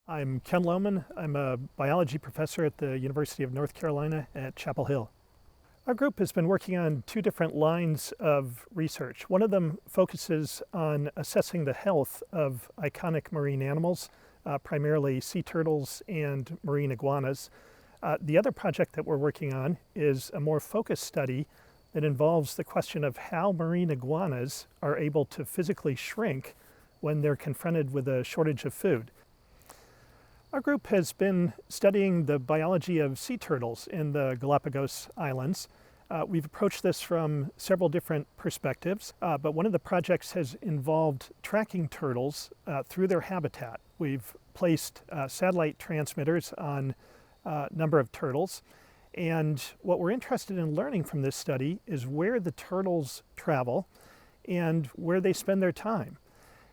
I'm Ken Lohmann. I'm a biology professor at the University of North Carolina at Chapel Hill. Our group has been working on two different lines of research. One of them focuses on assessing the health of iconic marine animals, primarily sea turtles and marine iguanas. The other project that we're working on is a more focused study that involves the question of how marine iguanas are able to physically shrink when they're confronted with a shortage of food. Our group has been studying the biology of sea turtles in the Galapagos Islands. We've approached this from several different perspectives, but one of the projects has involved tracking turtles through their habitat. We've placed satellite transmitters on a number of turtles, and what we're interested in learning from this study is where the turtles travel and where they spend their time.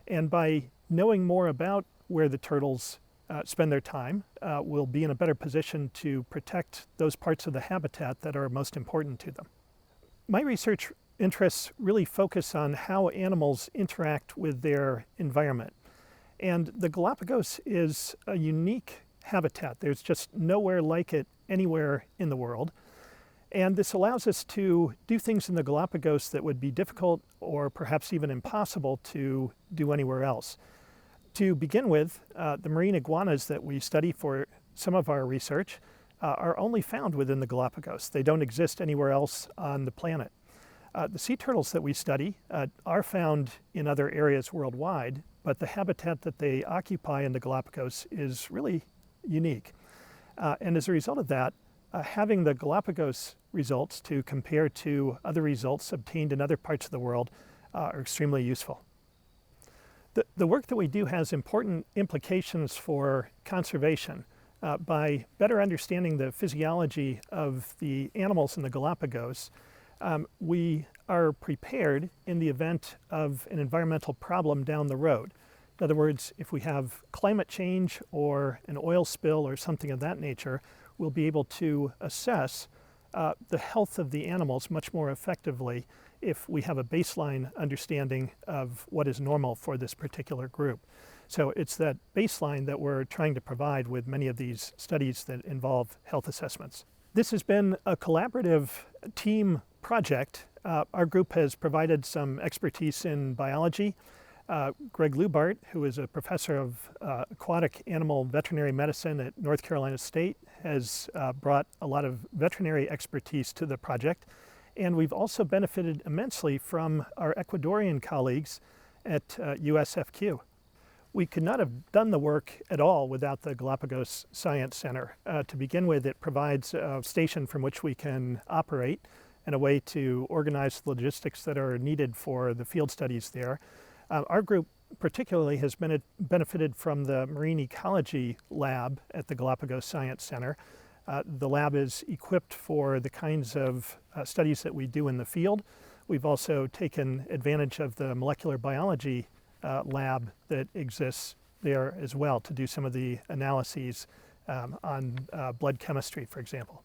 And by knowing more about where the turtles spend their time, we'll be in a better position to protect those parts of the habitat that are most important to them. My research interests really focus on how animals interact with their environment. And the Galapagos is a unique habitat. There's just nowhere like it anywhere in the world. And this allows us to do things in the Galapagos that would be difficult or perhaps even impossible to do anywhere else. To begin with, the marine iguanas that we study for some of our research are only found within the Galapagos. They don't exist anywhere else on the planet. The sea turtles that we study are found in other areas worldwide, but the habitat that they occupy in the Galapagos is really unique. And as a result of that, having the Galapagos results to compare to other results obtained in other parts of the world are extremely useful. The work that we do has important implications for conservation. By better understanding the physiology of the animals in the Galapagos, we are prepared in the event of an environmental problem down the road. In other words, if we have climate change or an oil spill or something of that nature, we'll be able to assess the health of the animals much more effectively if we have a baseline understanding of what is normal for this particular group. So it's that baseline that we're trying to provide with many of these studies that involve health assessments. This has been a collaborative team project. Our group has provided some expertise in biology. Greg Lubart, who is a professor of aquatic animal veterinary medicine at North Carolina State, has brought a lot of veterinary expertise to the project. And we've also benefited immensely from our Ecuadorian colleagues at USFQ. We could not have done the work at all without the Galapagos Science Center. To begin with, it provides a station from which we can operate and a way to organize the logistics that are needed for the field studies there. Our group particularly has benefited from the marine ecology lab at the Galapagos Science Center. The lab is equipped for the kinds of studies that we do in the field. We've also taken advantage of the molecular biology lab that exists there as well to do some of the analyses on blood chemistry, for example.